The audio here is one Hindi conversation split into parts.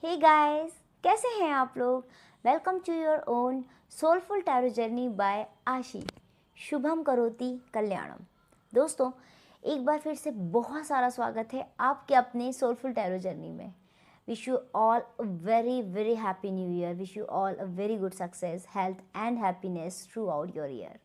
हे गाइस, कैसे हैं आप लोग। Welcome to your own soulful tarot journey by Ashi. शुभम करोति कल्याणम। दोस्तों, एक बार फिर से बहुत सारा स्वागत है आपके अपने सोलफुल टैरो जर्नी में। Wish you all a very very happy new year. Wish you all a very good success, health and happiness through out your year.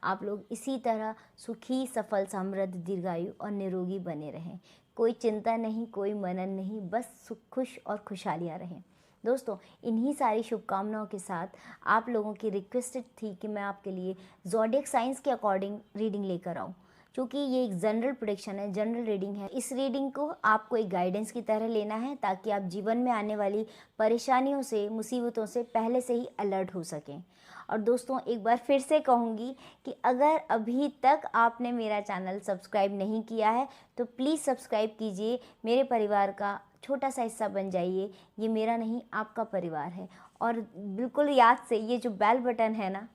आप लोग इसी तरह सुखी, सफल, समृद्ध, दीर्घायु और निरोगी बने रहें। कोई चिंता नहीं, कोई मनन नहीं, बस सुख, खुश और खुशहालियाँ रहें। दोस्तों, इन्हीं सारी शुभकामनाओं के साथ आप लोगों की रिक्वेस्टेड थी कि मैं आपके लिए ज़ोडिएक साइंस के अकॉर्डिंग रीडिंग लेकर आऊँ। क्योंकि ये एक जनरल प्रेडिक्शन है, जनरल रीडिंग है। इस रीडिंग को आपको एक गाइडेंस की तरह लेना है ताकि आप जीवन में आने वाली परेशानियों से, मुसीबतों से पहले से ही अलर्ट हो सकें। और दोस्तों, एक बार फिर से कहूँगी कि अगर अभी तक आपने मेरा चैनल सब्सक्राइब नहीं किया है तो प्लीज़ सब्सक्राइब कीजिए। मेरे परिवार का छोटा सा हिस्सा बन जाइए। ये मेरा नहीं, आपका परिवार है। और बिल्कुल याद से ये जो बेल बटन है ना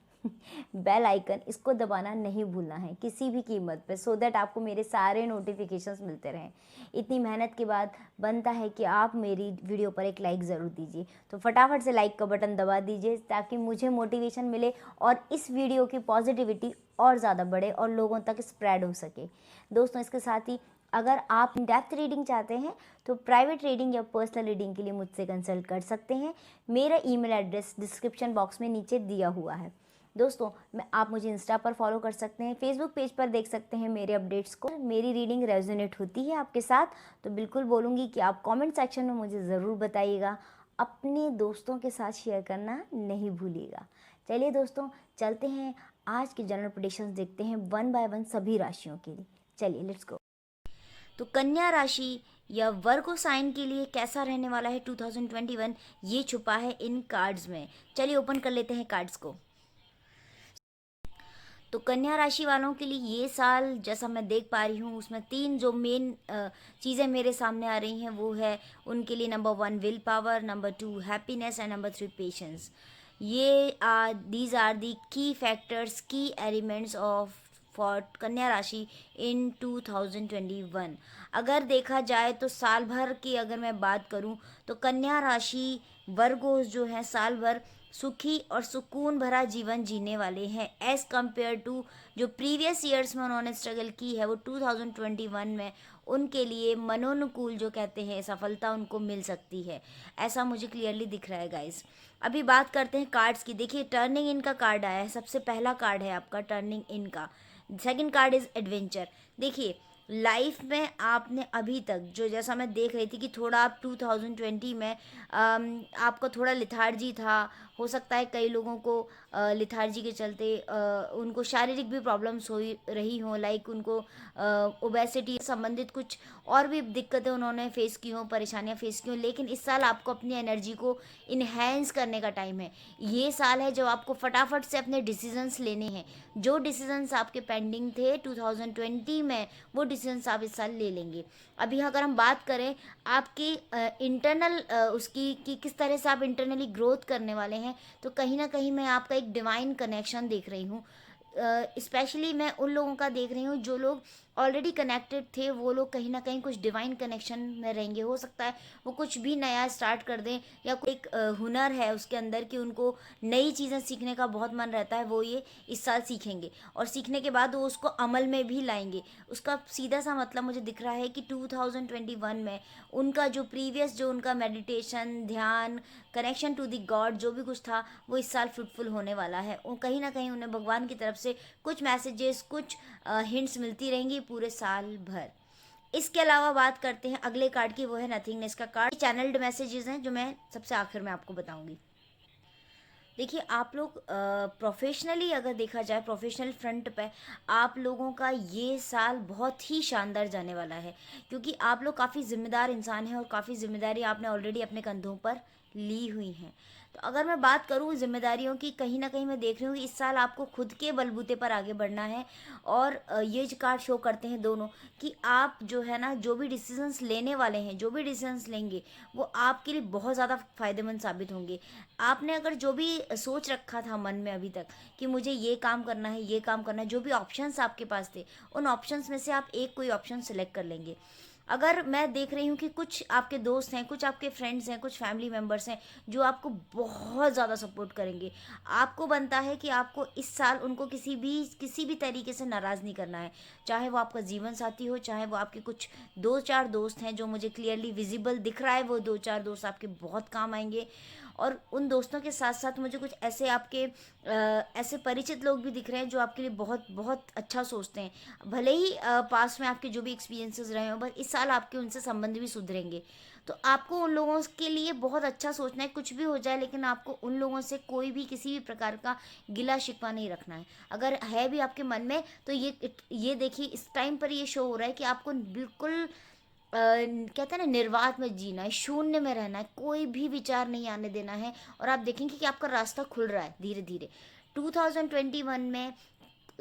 बेल आइकन, इसको दबाना नहीं भूलना है किसी भी कीमत पे, सो दैट आपको मेरे सारे नोटिफिकेशंस मिलते रहें। इतनी मेहनत के बाद बनता है कि आप मेरी वीडियो पर एक लाइक ज़रूर दीजिए। तो फटाफट से लाइक का बटन दबा दीजिए ताकि मुझे मोटिवेशन मिले और इस वीडियो की पॉजिटिविटी और ज़्यादा बढ़े और लोगों तक स्प्रेड हो सके। दोस्तों, इसके साथ ही अगर आप डेप्थ रीडिंग चाहते हैं तो प्राइवेट रीडिंग या पर्सनल रीडिंग के लिए मुझसे कंसल्ट कर सकते हैं। मेरा ईमेल एड्रेस डिस्क्रिप्शन बॉक्स में नीचे दिया हुआ है। दोस्तों, आप मुझे इंस्टा पर फॉलो कर सकते हैं, फेसबुक पेज पर देख सकते हैं मेरे अपडेट्स को। मेरी रीडिंग रेजोनेट होती है आपके साथ तो बिल्कुल बोलूँगी कि आप कमेंट सेक्शन में मुझे ज़रूर बताइएगा। अपने दोस्तों के साथ शेयर करना नहीं भूलिएगा। चलिए दोस्तों, चलते हैं आज के जनरल प्रेडिक्शंस देखते हैं वन बाय वन सभी राशियों के लिए। चलिए लेट्स गो। तो कन्या राशि या वर्गो साइन के लिए कैसा रहने वाला है 2021, ये छुपा है इन कार्ड्स में। चलिए ओपन कर लेते हैं कार्ड्स को। तो कन्या राशि वालों के लिए ये साल जैसा मैं देख पा रही हूँ उसमें तीन जो मेन चीज़ें मेरे सामने आ रही हैं वो है उनके लिए number 1 will power, number 2 happiness and number 3 patience. ये दीज आर दी की फैक्टर्स, की एलिमेंट्स ऑफ फॉर कन्या राशि इन 2021। अगर देखा जाए तो साल भर की अगर मैं बात करूं तो कन्या राशि वर्गोस जो है साल भर सुखी और सुकून भरा जीवन जीने वाले हैं एज़ कम्पेयर टू जो प्रीवियस ईयर्स में उन्होंने स्ट्रगल की है। वो 2021 में उनके लिए मनोनुकूल जो कहते हैं सफलता उनको मिल सकती है, ऐसा मुझे क्लियरली दिख रहा है गाइस। अभी बात करते हैं कार्ड्स की। देखिए, टर्निंग इन का कार्ड आया है, सबसे पहला कार्ड है आपका टर्निंग इन का। Second card is adventure. देखिए, लाइफ में आपने अभी तक जो जैसा मैं देख रही थी कि थोड़ा आप 2020 में आपका थोड़ा लिथार्जी था। हो सकता है कई लोगों को लिथार्जी के चलते उनको शारीरिक भी प्रॉब्लम्स हो रही हों, लाइक उनको ओबेसिटी संबंधित कुछ और भी दिक्कतें उन्होंने फेस की हों, परेशानियां फेस की हों। लेकिन इस साल आपको अपनी एनर्जी को इन्हेंस करने का टाइम है। ये साल है जब आपको फटाफट से अपने डिसीजंस लेने हैं। जो डिसीजंस आपके पेंडिंग थे 2020 में, वो डिसीजंस आप इस साल ले लेंगे। अभी अगर हम बात करें आपकी इंटरनल उसकी कि किस तरह से आप इंटरनली ग्रोथ करने वाले हैं, तो कहीं ना कहीं मैं आपका एक डिवाइन कनेक्शन देख रही हूँ। स्पेशली मैं उन लोगों का देख रही हूँ जो लोग ऑलरेडी कनेक्टेड थे, वो लोग कहीं ना कहीं कुछ डिवाइन कनेक्शन में रहेंगे। हो सकता है वो कुछ भी नया स्टार्ट कर दें या कोई एक हुनर है उसके अंदर कि उनको नई चीज़ें सीखने का बहुत मन रहता है, वो ये इस साल सीखेंगे और सीखने के बाद वो उसको अमल में भी लाएंगे। उसका सीधा सा मतलब मुझे दिख रहा है कि 2021 में उनका जो प्रीवियस जो उनका मेडिटेशन, ध्यान, कनेक्शन टू द गॉड जो भी कुछ था वो इस साल फ्रूटफुल होने वाला है। कहीं ना कहीं उन्हें भगवान की तरफ से कुछ मैसेजेस, कुछ हिंट्स मिलती रहेंगी पूरे साल भर। इसके अलावा बात करते हैं अगले कार्ड की, वो है नथिंगनेस का कार्ड। चैनल्ड मैसेजेस हैं जो मैं सबसे आखिर में आपको बताऊंगी। देखिए, आप लोग प्रोफेशनली अगर देखा जाए, प्रोफेशनल फ्रंट पे आप लोगों का ये साल बहुत ही शानदार जाने वाला है क्योंकि आप लोग काफ़ी ज़िम्मेदार इंसान हैं और काफ़ी ज़िम्मेदारी आपने ऑलरेडी अपने कंधों पर ली हुई हैं। तो अगर मैं बात करूँ जिम्मेदारियों की, कहीं ना कहीं मैं देख रही हूँ कि इस साल आपको खुद के बलबूते पर आगे बढ़ना है। और ये जो कार्ड शो करते हैं दोनों कि आप जो है ना, जो भी डिसीजंस लेने वाले हैं, जो भी डिसीजंस लेंगे वो आपके लिए बहुत ज़्यादा फ़ायदेमंद साबित होंगे। आपने अगर जो भी सोच रखा था मन में अभी तक कि मुझे ये काम करना है, ये काम करना है, जो भी ऑप्शंस आपके पास थे उन ऑप्शंस में से आप एक कोई ऑप्शन सेलेक्ट कर लेंगे। अगर मैं देख रही हूँ कि कुछ आपके दोस्त हैं, कुछ आपके फ्रेंड्स हैं, कुछ फैमिली मेम्बर्स हैं जो आपको बहुत ज़्यादा सपोर्ट करेंगे, आपको बनता है कि आपको इस साल उनको किसी भी तरीके से नाराज़ नहीं करना है। चाहे वो आपका जीवन साथी हो, चाहे वो आपके कुछ 2-4 दोस्त हैं जो मुझे क्लियरली विजिबल दिख रहा है, वो 2-4 दोस्त आपके बहुत काम आएंगे। और उन दोस्तों के साथ साथ मुझे कुछ ऐसे आपके ऐसे परिचित लोग भी दिख रहे हैं जो आपके लिए बहुत बहुत अच्छा सोचते हैं। भले ही पास में आपके जो भी एक्सपीरियंसेस रहे हो, बस इस साल आपके उनसे संबंध भी सुधरेंगे। तो आपको उन लोगों के लिए बहुत अच्छा सोचना है, कुछ भी हो जाए लेकिन आपको उन लोगों से कोई भी किसी भी प्रकार का गिला शिकवा नहीं रखना है। अगर है भी आपके मन में तो ये देखिए इस टाइम पर ये शो हो रहा है कि आपको बिल्कुल कहते हैं ना निर्वात में जीना है, शून्य में रहना है, कोई भी विचार नहीं आने देना है। और आप देखेंगे कि आपका रास्ता खुल रहा है धीरे धीरे। 2021 में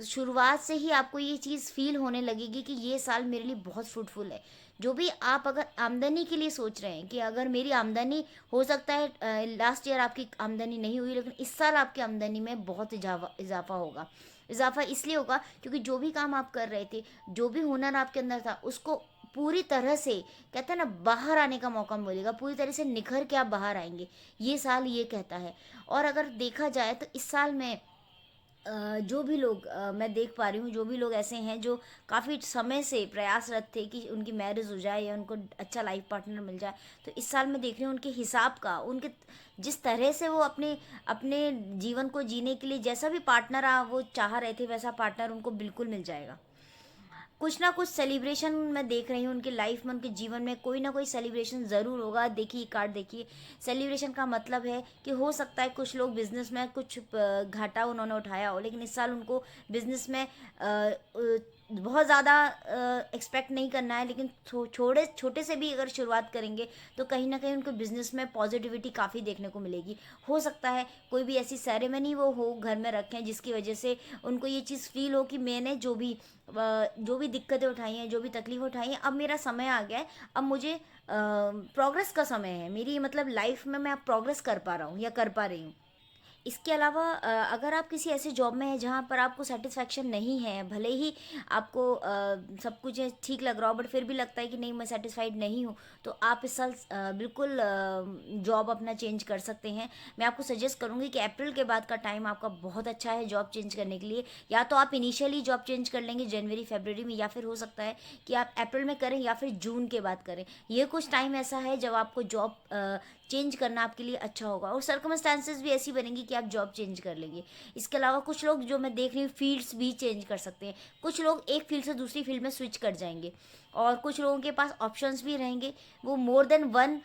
शुरुआत से ही आपको ये चीज़ फील होने लगेगी कि ये साल मेरे लिए बहुत फ्रूटफुल है। जो भी आप अगर आमदनी के लिए सोच रहे हैं कि अगर मेरी आमदनी हो सकता है लास्ट ईयर आपकी आमदनी नहीं हुई लेकिन इस साल आपकी आमदनी में बहुत इजाफा होगा। इजाफा इसलिए होगा क्योंकि जो भी काम आप कर रहे थे, जो भी हुनर आपके अंदर था, उसको पूरी तरह से कहते हैं ना बाहर आने का मौका मिलेगा, पूरी तरह से निखर के आप बाहर आएंगे। ये साल ये कहता है। और अगर देखा जाए तो इस साल में जो भी लोग मैं देख पा रही हूँ, जो भी लोग ऐसे हैं जो काफ़ी समय से प्रयासरत थे कि उनकी मैरिज हो जाए या उनको अच्छा लाइफ पार्टनर मिल जाए, तो इस साल मैं देख रही हूँ उनके हिसाब का, उनके जिस तरह से वो अपने अपने जीवन को जीने के लिए जैसा भी पार्टनर वो चाह रहे थे वैसा पार्टनर उनको बिल्कुल मिल जाएगा। कुछ ना कुछ सेलिब्रेशन मैं देख रही हूँ उनकी लाइफ में, उनके जीवन में कोई ना कोई सेलिब्रेशन ज़रूर होगा। देखिए कार्ड देखिए, सेलिब्रेशन का मतलब है कि हो सकता है कुछ लोग बिजनेस में कुछ घाटा उन्होंने उठाया हो लेकिन इस साल उनको बिजनेस में बहुत ज़्यादा एक्सपेक्ट नहीं करना है, लेकिन छोटे छोटे से भी अगर शुरुआत करेंगे तो कहीं ना कहीं उनको बिजनेस में पॉजिटिविटी काफ़ी देखने को मिलेगी। हो सकता है कोई भी ऐसी सेरेमनी वो हो घर में रखें जिसकी वजह से उनको ये चीज़ फील हो कि मैंने जो भी दिक्कतें उठाई हैं, जो भी तकलीफ उठाई हैं, अब मेरा समय आ गया है। अब मुझे प्रोग्रेस का समय है, मेरी मतलब लाइफ में मैं अब प्रोग्रेस कर पा रहा हूँ या कर पा रही हूँ। इसके अलावा अगर आप किसी ऐसे जॉब में हैं जहाँ पर आपको सेटिस्फैक्शन नहीं है, भले ही आपको सब कुछ ठीक लग रहा हो बट फिर भी लगता है कि नहीं मैं सेटिस्फाइड नहीं हूँ, तो आप इस साल बिल्कुल जॉब अपना चेंज कर सकते हैं। मैं आपको सजेस्ट करूँगी कि अप्रैल के बाद का टाइम आपका बहुत अच्छा है जॉब चेंज करने के लिए। या तो आप इनिशियली जॉब चेंज कर लेंगे जनवरी फरवरी में, या फिर हो सकता है कि आप अप्रैल में करें या फिर जून के बाद करें। ये कुछ टाइम ऐसा है जब आपको जॉब चेंज करना आपके लिए अच्छा होगा और सर्कमस्टांसेस भी ऐसी बनेंगी कि आप जॉब चेंज कर लेंगे। इसके अलावा कुछ लोग जो मैं देख रही हूँ फील्ड्स भी चेंज कर सकते हैं, कुछ लोग एक फील्ड से दूसरी फील्ड में स्विच कर जाएंगे और कुछ लोगों के पास ऑप्शंस भी रहेंगे। वो more than one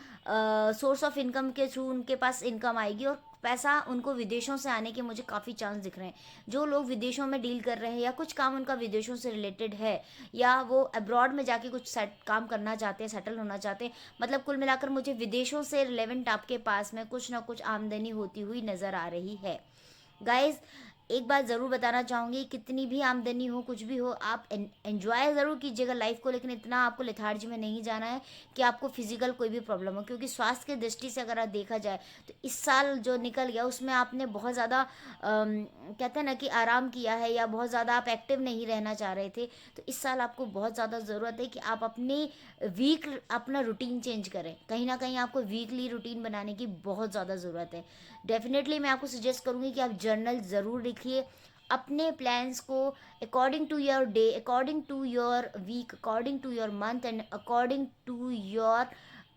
source of income के थ्रू उनके पास इनकम आएगी और पैसा उनको विदेशों से आने के मुझे काफ़ी चांस दिख रहे हैं। जो लोग विदेशों में डील कर रहे हैं या कुछ काम उनका विदेशों से रिलेटेड है या वो अब्रॉड में जाके कुछ काम करना चाहते हैं, सेटल होना चाहते हैं, मतलब कुल मिलाकर मुझे विदेशों से रिलेवेंट आपके पास में कुछ ना कुछ आमदनी होती हुई नज़र आ रही है। गाइज एक बात ज़रूर बताना चाहूँगी, कितनी भी आमदनी हो कुछ भी हो आप एंजॉय ज़रूर कीजिएगा लाइफ को, लेकिन इतना आपको लेथार्जी में नहीं जाना है कि आपको फिजिकल कोई भी प्रॉब्लम हो। क्योंकि स्वास्थ्य की दृष्टि से अगर आप देखा जाए तो इस साल जो निकल गया उसमें आपने बहुत ज़्यादा कहते हैं ना कि आराम किया है या बहुत ज़्यादा आप एक्टिव नहीं रहना चाह रहे थे। तो इस साल आपको बहुत ज़्यादा ज़रूरत है कि आप अपना रूटीन चेंज करें। कहीं ना कहीं आपको वीकली रूटीन बनाने की बहुत ज़्यादा ज़रूरत है। डेफिनेटली मैं आपको सजेस्ट करूँगी कि आप जर्नल ज़रूर लिखिए अपने प्लान्स को, according to your day, according to your week, according to your month and according to your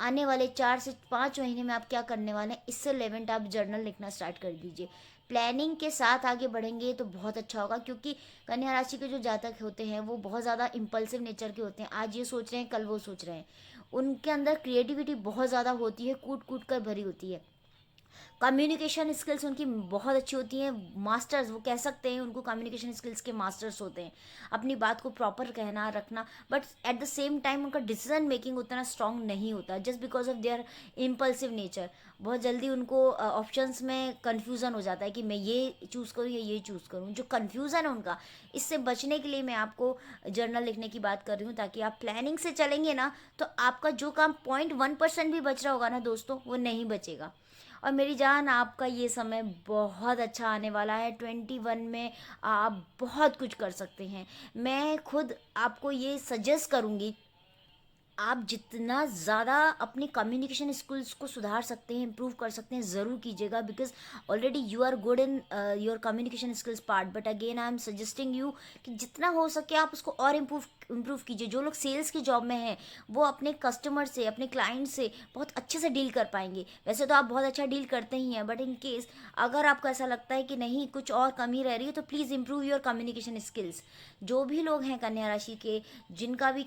आने वाले 4 से 5 महीने में आप क्या करने वाले हैं, इससे रिलेवेंट आप जर्नल लिखना स्टार्ट कर दीजिए। प्लानिंग के साथ आगे बढ़ेंगे तो बहुत अच्छा होगा, क्योंकि कन्या राशि के जो जातक होते हैं वो बहुत ज़्यादा इम्पल्सिव नेचर के होते हैं। आज ये सोच रहे हैं कल वो सोच रहे हैं, उनके अंदर क्रिएटिविटी बहुत ज़्यादा होती है, कूट कूट कर भरी होती है। कम्युनिकेशन स्किल्स उनकी बहुत अच्छी होती हैं, मास्टर्स वो कह सकते हैं, उनको कम्युनिकेशन स्किल्स के मास्टर्स होते हैं। अपनी बात को प्रॉपर कहना रखना, but at the same time उनका डिसीजन मेकिंग उतना स्ट्रांग नहीं होता just because of their impulsive nature. बहुत जल्दी उनको ऑप्शंस में कन्फ्यूज़न हो जाता है कि मैं ये चूज़ करूँ या ये चूज़ करूँ। जो कन्फ्यूज़न है उनका, इससे बचने के लिए मैं आपको जर्नल लिखने की बात कर रही हूँ, ताकि आप प्लानिंग से चलेंगे ना तो आपका जो काम 0.1% भी बच रहा होगा ना दोस्तों, वो नहीं बचेगा। और मेरी जान आपका ये समय बहुत अच्छा आने वाला है। 21 में आप बहुत कुछ कर सकते हैं। मैं खुद आपको ये सजेस्ट करूँगी आप जितना ज़्यादा अपनी कम्युनिकेशन स्किल्स को सुधार सकते हैं, इम्प्रूव कर सकते हैं, ज़रूर कीजिएगा, because already you are good in your communication skills part, but again I am suggesting you कि जितना हो सके आप उसको और इम्प्रूव कीजिए। जो लोग सेल्स की जॉब में हैं वो अपने कस्टमर से, अपने क्लाइंट से बहुत अच्छे से डील कर पाएंगे। वैसे तो आप बहुत अच्छा डील करते ही हैं, बट इन केस अगर आपको ऐसा लगता है कि नहीं कुछ और कमी रह रही है, तो please improve your communication skills. जो भी लोग हैं कन्या राशि के, जिनका भी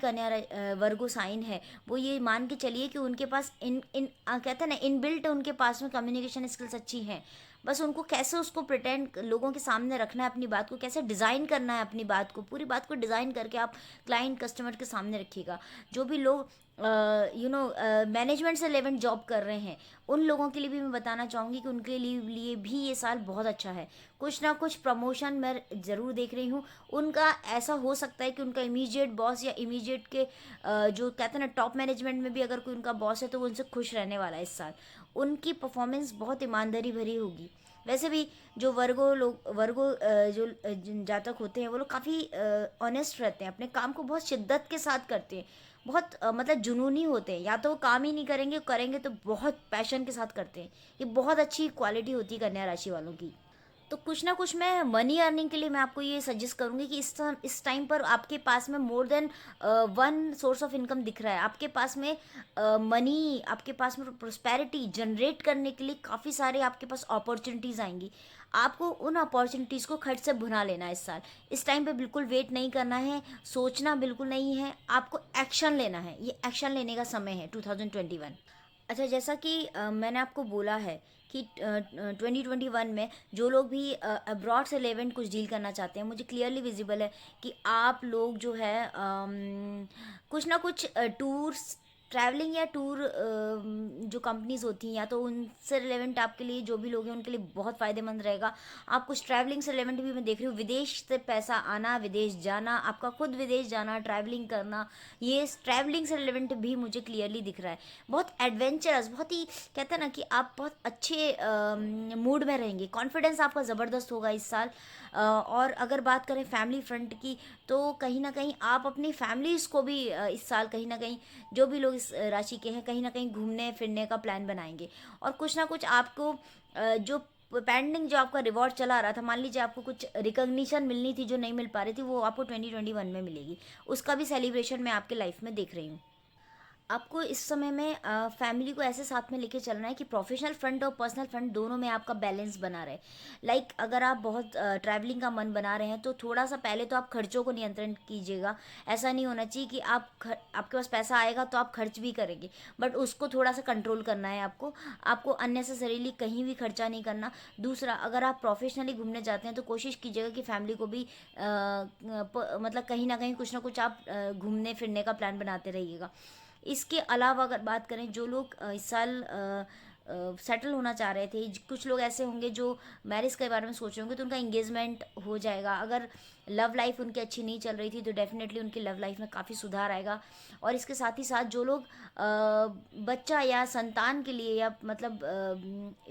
वर्गो साइन है, वो ये मान के चलिए कि उनके पास इन इन कहते हैं ना, इनबिल्ट उनके पास में कम्युनिकेशन स्किल्स अच्छी हैं। बस उनको कैसे उसको प्रिटेंड लोगों के सामने रखना है, अपनी बात को कैसे डिज़ाइन करना है, अपनी बात को, पूरी बात को डिज़ाइन करके आप क्लाइंट कस्टमर के सामने रखिएगा। जो भी लोग मैनेजमेंट से रिलेवेंट जॉब कर रहे हैं, उन लोगों के लिए भी मैं बताना चाहूँगी कि उनके लिए भी ये साल बहुत अच्छा है। कुछ ना कुछ प्रमोशन मैं ज़रूर देख रही हूँ। उनका ऐसा हो सकता है कि उनका इमीडिएट बॉस या इमीडिएट के जो कहते हैं ना टॉप मैनेजमेंट में भी अगर कोई उनका बॉस है तो वो उनसे खुश रहने वाला है इस साल। उनकी परफॉर्मेंस बहुत ईमानदारी भरी होगी। वैसे भी जो वर्गो जातक होते हैं वो लोग काफ़ी ऑनेस्ट रहते हैं, अपने काम को बहुत शिद्दत के साथ करते हैं, बहुत मतलब जुनूनी होते हैं। या तो वो काम ही नहीं करेंगे, करेंगे तो बहुत पैशन के साथ करते हैं। ये बहुत अच्छी क्वालिटी होती है कन्या राशि वालों की। तो कुछ ना कुछ मैं मनी अर्निंग के लिए मैं आपको ये सजेस्ट करूँगी कि इस टाइम पर आपके पास में more than one source of income दिख रहा है। आपके पास में मनी, आपके पास में प्रोस्पेरिटी जनरेट करने के लिए काफ़ी सारे आपके पास अपॉर्चुनिटीज़ आएंगी। आपको उन अपॉर्चुनिटीज़ को खर्च से भुना लेना है इस साल। इस टाइम पे बिल्कुल वेट नहीं करना है, सोचना बिल्कुल नहीं है, आपको एक्शन लेना है। ये एक्शन लेने का समय है 2021। अच्छा, जैसा कि मैंने आपको बोला है कि 2021 में जो लोग भी अब्रॉड से रिलेवेंट कुछ डील करना चाहते हैं, मुझे क्लियरली विजिबल है कि आप लोग जो है कुछ ना कुछ टूर्स, ट्रैवलिंग या टूर जो कंपनीज होती हैं या तो उनसे रिलेवेंट आपके लिए जो भी लोग हैं उनके लिए बहुत फ़ायदेमंद रहेगा। आप कुछ ट्रैवलिंग से रिलेवेंट भी मैं देख रही हूँ, विदेश से पैसा आना, विदेश जाना, आपका खुद विदेश जाना, ट्रैवलिंग करना, ये ट्रैवलिंग से रिलेवेंट भी मुझे क्लियरली दिख रहा है। बहुत एडवेंचरस, बहुत ही कहते हैं ना कि आप बहुत अच्छे मूड में रहेंगे, कॉन्फिडेंस आपका ज़बरदस्त होगा इस साल। और अगर बात करें फैमिली फ्रंट की, तो कहीं ना कहीं आप अपनी फैमिलीज़ को भी इस साल कहीं ना कहीं, जो भी लोग इस राशि के हैं, कहीं ना कहीं घूमने फिरने का प्लान बनाएंगे। और कुछ ना कुछ आपको जो पेंडिंग, जो आपका रिवॉर्ड चला रहा था, मान लीजिए आपको कुछ रिकॉग्निशन मिलनी थी जो नहीं मिल पा रही थी, वो आपको 2021 में मिलेगी। उसका भी सेलिब्रेशन मैं आपके लाइफ में देख रही हूँ। आपको इस समय में फैमिली को ऐसे साथ में लेके चलना है कि प्रोफेशनल फ्रंट और पर्सनल फ्रंट दोनों में आपका बैलेंस बना रहे। लाइक अगर आप बहुत ट्रैवलिंग का मन बना रहे हैं तो थोड़ा सा पहले तो आप खर्चों को नियंत्रण कीजिएगा। ऐसा नहीं होना चाहिए कि आपके पास पैसा आएगा तो आप खर्च भी करेंगे, बट उसको थोड़ा सा कंट्रोल करना है आपको। आपको अननेसेसरीली कहीं भी खर्चा नहीं करना। दूसरा, अगर आप प्रोफेशनली घूमने जाते हैं तो कोशिश कीजिएगा कि फैमिली को भी मतलब कहीं ना कहीं कुछ ना कुछ आप घूमने फिरने का प्लान बनाते रहिएगा। इसके अलावा अगर बात करें, जो लोग इस साल सेटल होना चाह रहे थे, कुछ लोग ऐसे होंगे जो मैरिज के बारे में सोच रहे होंगे, तो उनका इंगेजमेंट हो जाएगा। अगर लव लाइफ उनकी अच्छी नहीं चल रही थी तो डेफिनेटली उनकी लव लाइफ में काफ़ी सुधार आएगा। और इसके साथ ही साथ जो लोग बच्चा या संतान के लिए, या मतलब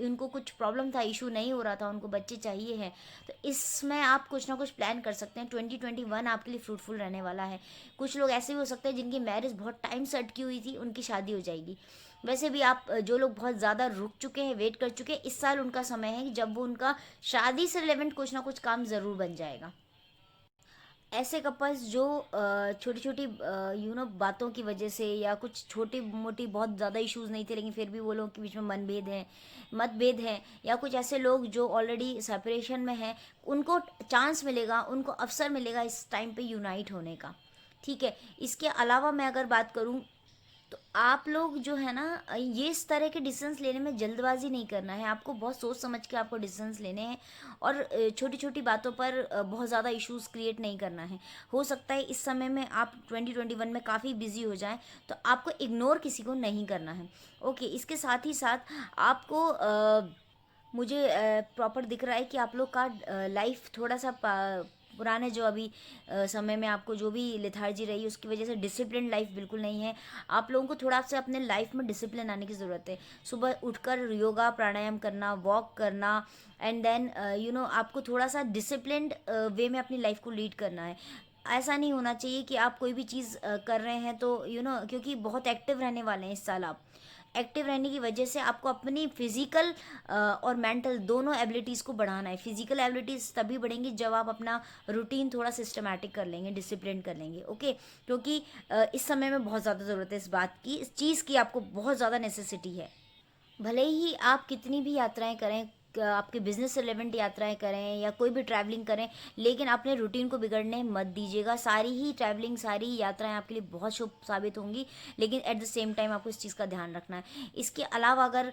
उनको कुछ प्रॉब्लम था, इशू नहीं हो रहा था, उनको बच्चे चाहिए हैं, तो इसमें आप कुछ ना कुछ प्लान कर सकते हैं। 2021 आपके लिए फ्रूटफुल रहने वाला है। कुछ लोग ऐसे भी हो सकते हैं जिनकी मैरिज बहुत टाइम से अटकी हुई थी, उनकी शादी हो जाएगी। वैसे भी आप जो लोग बहुत ज़्यादा रुक चुके हैं, वेट कर चुके हैं, इस साल उनका समय है कि जब वो उनका शादी से रिलेवेंट कुछ ना कुछ काम ज़रूर बन जाएगा। ऐसे कपल्स जो छोटी छोटी बातों की वजह से, या कुछ छोटी मोटी बहुत ज़्यादा इश्यूज नहीं थे लेकिन फिर भी वो लोगों के बीच में मतभेद हैं, या कुछ ऐसे लोग जो ऑलरेडी सेपरेशन में हैं, उनको चांस मिलेगा, उनको अवसर मिलेगा इस टाइम पे यूनाइट होने का। ठीक है। इसके अलावा मैं अगर बात करूं, तो आप लोग जो है ना, ये इस तरह के डिसीजंस लेने में जल्दबाजी नहीं करना है। आपको बहुत सोच समझ के आपको डिसीजंस लेने हैं, और छोटी छोटी बातों पर बहुत ज़्यादा इश्यूज क्रिएट नहीं करना है। हो सकता है इस समय में आप 2021 में काफ़ी बिजी हो जाएं, तो आपको इग्नोर किसी को नहीं करना है। ओके। इसके साथ ही साथ आपको मुझे प्रॉपर दिख रहा है कि आप लोग का लाइफ थोड़ा सा पुराने जो अभी समय में आपको जो भी लेथार्जी रही उसकी वजह से डिसिप्लिन लाइफ बिल्कुल नहीं है। आप लोगों को थोड़ा सा अपने लाइफ में डिसिप्लिन आने की ज़रूरत है। सुबह उठकर योगा प्राणायाम करना, वॉक करना, एंड देन आपको थोड़ा सा डिसिप्लिन्ड वे में अपनी लाइफ को लीड करना है। ऐसा नहीं होना चाहिए कि आप कोई भी चीज़ कर रहे हैं तो क्योंकि बहुत एक्टिव रहने वाले हैं इस साल आप। एक्टिव रहने की वजह से आपको अपनी फिजिकल और मेंटल दोनों एबिलिटीज़ को बढ़ाना है। फिजिकल एबिलिटीज़ तभी बढ़ेंगी जब आप अपना रूटीन थोड़ा सिस्टमैटिक कर लेंगे, डिसिप्लिन कर लेंगे, ओके। क्योंकि इस समय में बहुत ज़्यादा ज़रूरत है इस बात की, इस चीज़ की आपको बहुत ज़्यादा नेसेसिटी है। भले ही आप कितनी भी यात्राएं करें, आपके बिजनेस से रिलेवेंट यात्राएं करें या कोई भी ट्रैवलिंग करें, लेकिन अपने रूटीन को बिगड़ने मत दीजिएगा। सारी ही ट्रैवलिंग, सारी ही यात्राएं आपके लिए बहुत शुभ साबित होंगी, लेकिन एट द सेम टाइम आपको इस चीज़ का ध्यान रखना है। इसके अलावा अगर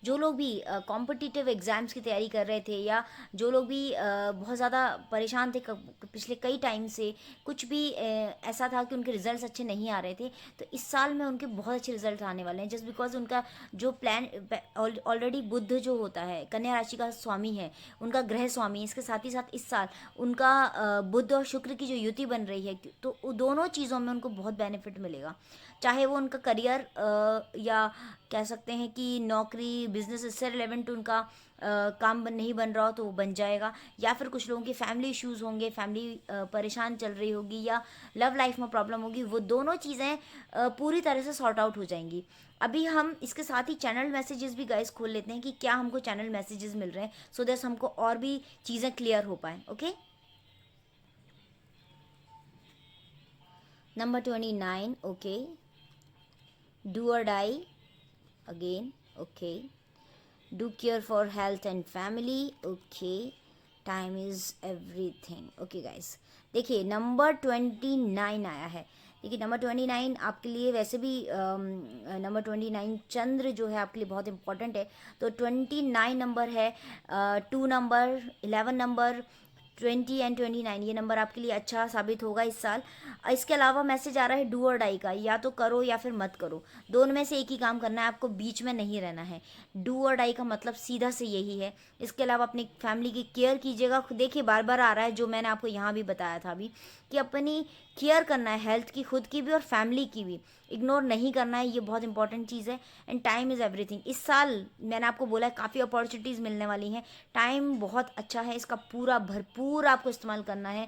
जो लोग भी कॉम्पिटिटिव एग्ज़ाम्स की तैयारी कर रहे थे, या जो लोग भी बहुत ज़्यादा परेशान थे पिछले कई टाइम से, कुछ भी ऐसा था कि उनके रिजल्ट्स अच्छे नहीं आ रहे थे, तो इस साल में उनके बहुत अच्छे रिजल्ट आने वाले हैं। जस्ट बिकॉज उनका जो प्लान ऑलरेडी बुध जो होता है कन्या राशि का स्वामी है, उनका ग्रह स्वामी है, इसके साथ ही साथ इस साल उनका बुध और शुक्र की जो युति बन रही है, तो दोनों चीज़ों में उनको बहुत बेनिफिट मिलेगा। चाहे वो उनका करियर या कह सकते हैं कि नौकरी, बिजनेस, इससे रिलेवेंट उनका काम नहीं बन रहा हो तो वो बन जाएगा, या फिर कुछ लोगों के फैमिली इश्यूज़ होंगे, फैमिली परेशान चल रही होगी, या लव लाइफ में प्रॉब्लम होगी, वो दोनों चीज़ें पूरी तरह से सॉर्ट आउट हो जाएंगी। अभी हम इसके साथ ही चैनल मैसेजेस भी गाइस खोल लेते हैं कि क्या हमको चैनल मैसेजेस मिल रहे हैं, सो दैट हमको और भी चीज़ें क्लियर हो पाएँ, ओके। Number 29, okay. डू और die again, okay. Do care for health and family, okay. Time is everything, okay guys। देखिए नंबर 29 आया है। देखिए नंबर 29 आपके लिए वैसे भी नंबर 29 चंद्र जो है आपके लिए बहुत इंपॉर्टेंट है, तो 29 नंबर है, 2 नंबर, 11 नंबर, 20 एंड 29, ये नंबर आपके लिए अच्छा साबित होगा इस साल। इसके अलावा मैसेज आ रहा है डू और डाई का, या तो करो या फिर मत करो, दोनों में से एक ही काम करना है, आपको बीच में नहीं रहना है। डू और डाई का मतलब सीधा से यही है। इसके अलावा अपनी फैमिली की केयर कीजिएगा। देखिए बार बार आ रहा है जो मैंने आपको यहाँ भी बताया था अभी, कि अपनी केयर करना है, हेल्थ की, खुद की भी और फैमिली की भी, इग्नोर नहीं करना है, ये बहुत इंपॉर्टेंट चीज़ है। And time is everything. इस साल मैंने आपको बोला है काफ़ी अपॉर्चुनिटीज़ मिलने वाली हैं, टाइम बहुत अच्छा है, इसका पूरा भरपूर आपको इस्तेमाल करना है,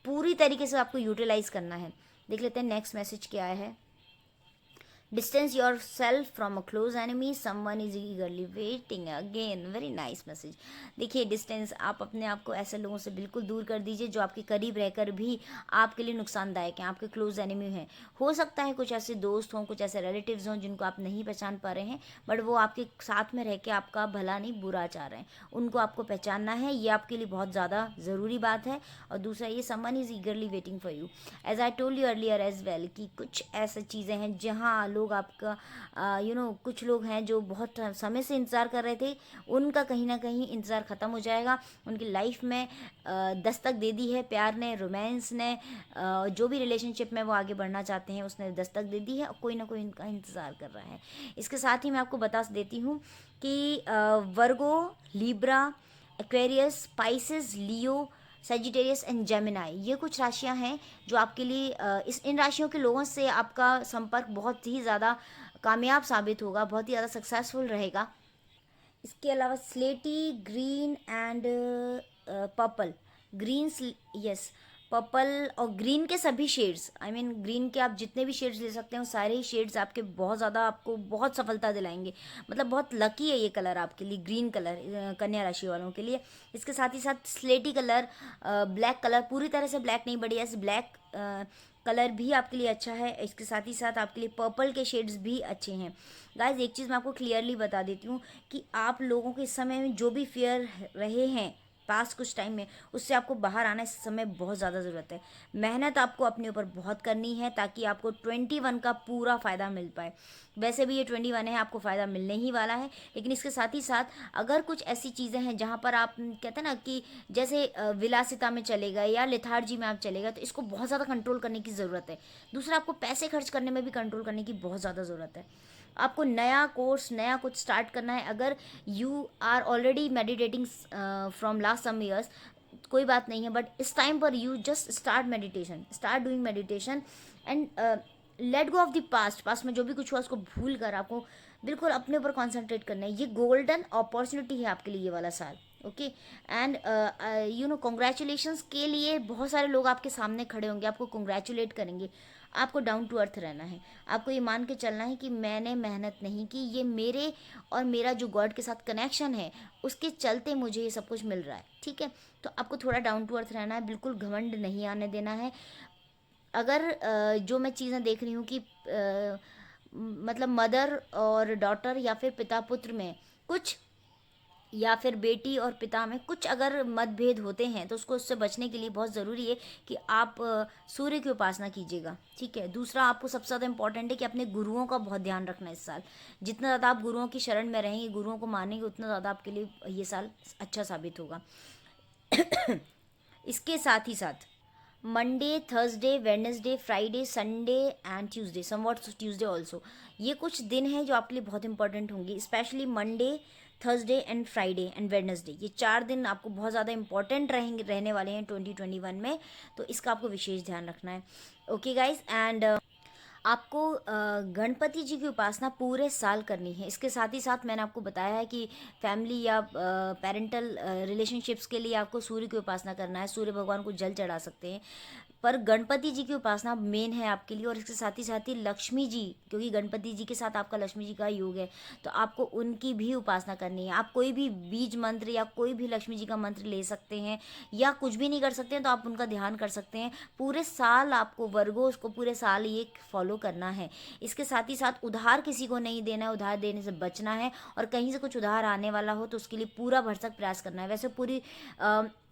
पूरी तरीके से आपको यूटिलाइज करना है। देख लेते हैं नेक्स्ट मैसेज क्या है। Distance your self from a close enemy, someone is ईगरली waiting, again very nice message. देखिए डिस्टेंस, आप अपने आप को ऐसे लोगों से बिल्कुल दूर कर दीजिए जो आपके करीब रहकर भी आपके लिए नुकसानदायक हैं, आपके क्लोज एनिमी हैं। हो सकता है कुछ ऐसे दोस्त हों, कुछ ऐसे रिलेटिव्स हों जिनको आप नहीं पहचान पा रहे हैं, बट वो आपके साथ में रह के आपका भला नहीं बुरा चाह रहे हैं, उनको आपको पहचानना है, ये आपके लिए बहुत ज़्यादा ज़रूरी बात है। और दूसरा ये someone is eagerly waiting for you, as I told you earlier as well, कि कुछ ऐसी चीज़ें हैं जहाँ लोग आपका कुछ लोग हैं जो बहुत समय से इंतज़ार कर रहे थे, उनका कहीं ना कहीं इंतज़ार ख़त्म हो जाएगा। उनकी लाइफ में दस्तक दे दी है प्यार ने, रोमांस ने, जो भी रिलेशनशिप में वो आगे बढ़ना चाहते हैं उसने दस्तक दे दी है, और कोई ना कोई इनका इंतज़ार कर रहा है। इसके साथ ही मैं आपको बता देती हूँ कि Virgo, Libra, Aquarius, Pisces, Leo, Sagittarius and Gemini, ये कुछ राशियां हैं जो आपके लिए इन राशियों के लोगों से आपका संपर्क बहुत ही ज़्यादा कामयाब साबित होगा, बहुत ही ज़्यादा सक्सेसफुल रहेगा। इसके अलावा स्लेटी, green and purple, green, yes, purple और ग्रीन के सभी शेड्स, आई मीन ग्रीन के आप जितने भी शेड्स ले सकते हैं वो सारे ही शेड्स आपके बहुत ज़्यादा, आपको बहुत सफलता दिलाएंगे। मतलब बहुत लकी है ये कलर आपके लिए, ग्रीन कलर कन्या राशि वालों के लिए। इसके साथ ही साथ स्लेटी कलर, ब्लैक कलर, पूरी तरह से ब्लैक नहीं, बढ़िया से ब्लैक कलर भी आपके लिए अच्छा है। इसके साथ ही साथ आपके लिए पर्पल के शेड्स भी अच्छे हैं। गाइज एक चीज़ मैं आपको क्लियरली बता देती हूँ कि आप लोगों के इस समय में जो भी फियर रहे हैं पास कुछ टाइम में, उससे आपको बाहर आना इस समय बहुत ज़्यादा ज़रूरत है। मेहनत आपको अपने ऊपर बहुत करनी है ताकि आपको 21 का पूरा फ़ायदा मिल पाए। वैसे भी ये 21 है, आपको फ़ायदा मिलने ही वाला है, लेकिन इसके साथ ही साथ अगर कुछ ऐसी चीज़ें हैं जहाँ पर आप कहते हैं ना कि जैसे विलासिता में चले गए या लेथार्जी में आप चले गए, तो इसको बहुत ज़्यादा कंट्रोल करने की ज़रूरत है। दूसरा, आपको पैसे खर्च करने में भी कंट्रोल करने की बहुत ज़्यादा ज़रूरत है। आपको नया कोर्स, नया कुछ स्टार्ट करना है। अगर you are already meditating from last some years, कोई बात नहीं है, बट इस टाइम पर you just start meditation, start doing meditation and let go of the past. Past में जो भी कुछ हुआ उसको भूल कर आपको बिल्कुल अपने ऊपर कॉन्सेंट्रेट करना है। ये गोल्डन अपॉर्चुनिटी है आपके लिए ये वाला साल, ओके। एंड कॉन्ग्रेचुलेशंस के लिए बहुत सारे लोग आपके सामने खड़े होंगे, आपको कॉन्ग्रेचुलेट करेंगे। आपको डाउन टू अर्थ रहना है, आपको ये मान के चलना है कि मैंने मेहनत नहीं की, ये मेरे और मेरा जो गॉड के साथ कनेक्शन है उसके चलते मुझे ये सब कुछ मिल रहा है, ठीक है। तो आपको थोड़ा डाउन टू अर्थ रहना है, बिल्कुल घमंड नहीं आने देना है। अगर जो मैं चीज़ें देख रही हूँ कि मतलब मदर और डॉटर या फिर पिता पुत्र में कुछ, या फिर बेटी और पिता में कुछ अगर मतभेद होते हैं तो उसको, उससे बचने के लिए बहुत ज़रूरी है कि आप सूर्य की उपासना कीजिएगा, ठीक है। दूसरा, आपको सबसे ज़्यादा इंपॉर्टेंट है कि अपने गुरुओं का बहुत ध्यान रखना है इस साल। जितना ज़्यादा आप गुरुओं की शरण में रहेंगे, गुरुओं को मानेंगे, उतना ज़्यादा आपके लिए ये साल अच्छा साबित होगा। इसके साथ ही साथ Monday, Thursday, Wednesday, Friday, Sunday and Tuesday, somewhat Tuesday also, ये कुछ दिन हैं जो आपके लिए बहुत इंपॉर्टेंट होंगे। Specially Monday, Thursday and Friday and Wednesday, ये 4 दिन आपको बहुत ज़्यादा इंपॉर्टेंट रहने वाले हैं 2021 में, तो इसका आपको विशेष ध्यान रखना है। ओके गाइज, एंड आपको गणपति जी की उपासना पूरे साल करनी है। इसके साथ ही साथ मैंने आपको बताया है कि फैमिली या पेरेंटल रिलेशनशिप्स के लिए आपको सूर्य की उपासना करना है, सूर्य भगवान को जल चढ़ा सकते हैं, पर गणपति जी की उपासना मेन है आपके लिए। और इसके साथ ही लक्ष्मी जी, क्योंकि गणपति जी के साथ आपका लक्ष्मी जी का योग है, तो आपको उनकी भी उपासना करनी है। आप कोई भी बीज मंत्र या कोई भी लक्ष्मी जी का मंत्र ले सकते हैं, या कुछ भी नहीं कर सकते हैं तो आप उनका ध्यान कर सकते हैं। पूरे साल आपको वर्गो, उसको पूरे साल ये फॉलो करना है। इसके साथ ही साथ उधार किसी को नहीं देना है, उधार देने से बचना है, और कहीं से कुछ उधार आने वाला हो तो उसके लिए पूरा भरसक प्रयास करना है। वैसे पूरी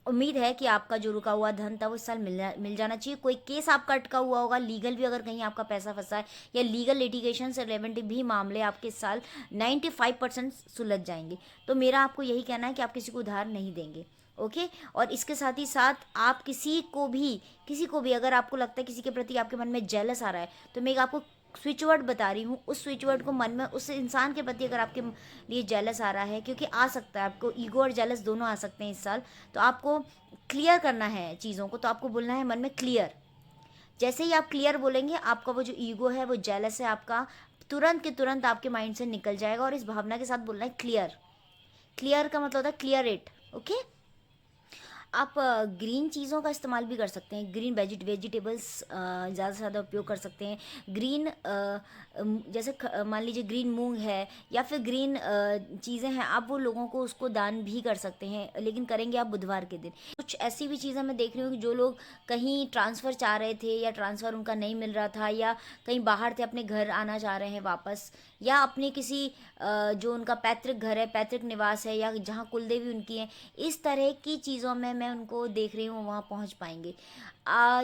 उम्मीद है कि आपका जो रुका हुआ धन था वो इस साल मिल जाना चाहिए। कोई केस आपका अटका हुआ होगा, लीगल भी अगर कहीं आपका पैसा फंसा है, या लीगल लिटिगेशन से रिलेवेंट भी मामले आपके इस साल 95% सुलझ जाएंगे। तो मेरा आपको यही कहना है कि आप किसी को उधार नहीं देंगे, ओके। और इसके साथ ही साथ आप किसी को भी अगर आपको लगता है किसी के प्रति आपके मन में जेलस आ रहा है, तो मैं आपको स्विच वर्ड बता रही हूँ, उस स्विच वर्ड को मन में, उस इंसान के प्रति अगर आपके लिए जेलस आ रहा है, क्योंकि आ सकता है, आपको ईगो और जेलस दोनों आ सकते हैं इस साल, तो आपको क्लियर करना है चीज़ों को। तो आपको बोलना है मन में क्लियर। जैसे ही आप क्लियर बोलेंगे, आपका वो जो ईगो है, वो जेलस है आपका, तुरंत के तुरंत आपके माइंड से निकल जाएगा। और इस भावना के साथ बोलना है क्लियर। क्लियर का मतलब होता है क्लियर इट, ओके। आप ग्रीन चीज़ों का इस्तेमाल भी कर सकते हैं, ग्रीन वेजिटेबल्स ज़्यादा से ज़्यादा उपयोग कर सकते हैं। ग्रीन जैसे मान लीजिए ग्रीन मूंग है, या फिर ग्रीन चीज़ें हैं, आप वो लोगों को उसको दान भी कर सकते हैं, लेकिन करेंगे आप बुधवार के दिन। कुछ ऐसी भी चीज़ें मैं देख रही हूँ कि जो लोग कहीं ट्रांसफ़र चाह रहे थे, या ट्रांसफ़र उनका नहीं मिल रहा था, या कहीं बाहर थे, अपने घर आना चाह रहे हैं वापस, या अपने किसी जो उनका पैतृक घर है, पैतृक निवास है, या जहाँ कुलदेवी उनकी है, इस तरह की चीज़ों में मैं उनको देख रही हूँ, वहाँ पहुँच पाएंगे।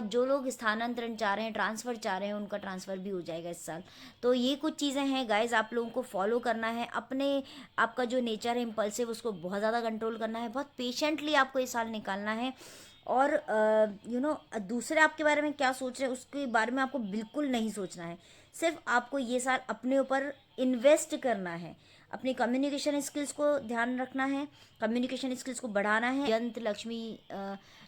जो लोग स्थानांतरण चाह रहे हैं, ट्रांसफ़र चाह रहे हैं, उनका ट्रांसफ़र भी हो जाएगा इस साल। तो ये कुछ चीज़ें हैं गाइज, आप लोगों को फॉलो करना है। आपका जो नेचर है इम्पल्सिव, उसको बहुत ज़्यादा कंट्रोल करना है, बहुत पेशेंटली आपको ये साल निकालना है। और दूसरे आपके बारे में क्या सोच रहे हैं उसके बारे में आपको बिल्कुल नहीं सोचना है। सिर्फ आपको ये साल अपने ऊपर इन्वेस्ट करना है, अपनी कम्युनिकेशन स्किल्स को ध्यान रखना है, कम्युनिकेशन स्किल्स को बढ़ाना है। यंत्र लक्ष्मी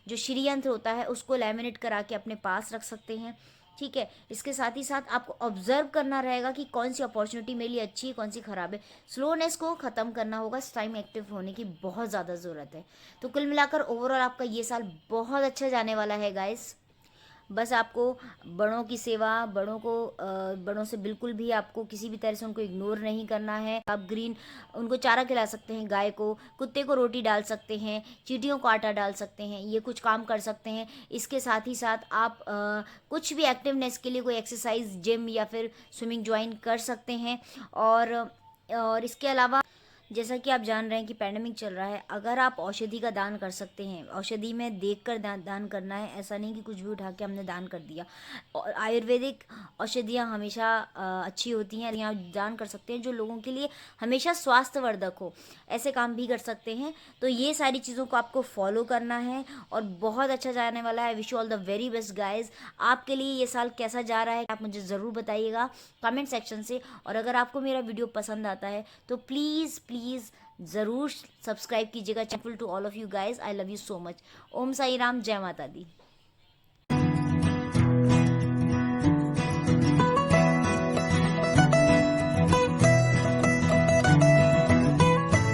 जो श्री यंत्र होता है उसको लैमिनेट करा के अपने पास रख सकते हैं, ठीक है। इसके साथ ही साथ आपको ऑब्जर्व करना रहेगा कि कौन सी अपॉर्चुनिटी मेरे लिए अच्छी है, कौन सी ख़राब है। स्लोनेस को ख़त्म करना होगा, इस टाइम एक्टिव होने की बहुत ज़्यादा ज़रूरत है। तो कुल मिलाकर ओवरऑल आपका ये साल बहुत अच्छा जाने वाला है गाइस। बस आपको बड़ों की सेवा, बड़ों से बिल्कुल भी आपको किसी भी तरह से उनको इग्नोर नहीं करना है। आप ग्रीन उनको चारा खिला सकते हैं, गाय को, कुत्ते को रोटी डाल सकते हैं, चींटियों को आटा डाल सकते हैं, ये कुछ काम कर सकते हैं। इसके साथ ही साथ आप कुछ भी एक्टिवनेस के लिए कोई एक्सरसाइज, जिम या फिर स्विमिंग ज्वाइन कर सकते हैं। और इसके अलावा जैसा कि आप जान रहे हैं कि पैंडेमिक चल रहा है, अगर आप औषधि का दान कर सकते हैं, औषधि में देखकर दान करना है, ऐसा नहीं कि कुछ भी उठा के हमने दान कर दिया। और आयुर्वेदिक औषधियाँ हमेशा अच्छी होती हैं, आप दान कर सकते हैं जो लोगों के लिए हमेशा स्वास्थ्यवर्धक हो, ऐसे काम भी कर सकते हैं। तो ये सारी चीज़ों को आपको फॉलो करना है और बहुत अच्छा जाने वाला है। Wish you all the very best guys. आपके लिए ये साल कैसा जा रहा है आप मुझे ज़रूर बताइएगा कमेंट सेक्शन से। और अगर आपको मेरा वीडियो पसंद आता है तो प्लीज़ ज़रूर सब्सक्राइब कीजिएगा। Thankful to all of you guys, I love you so much. Om Sai Ram, जय माता दी।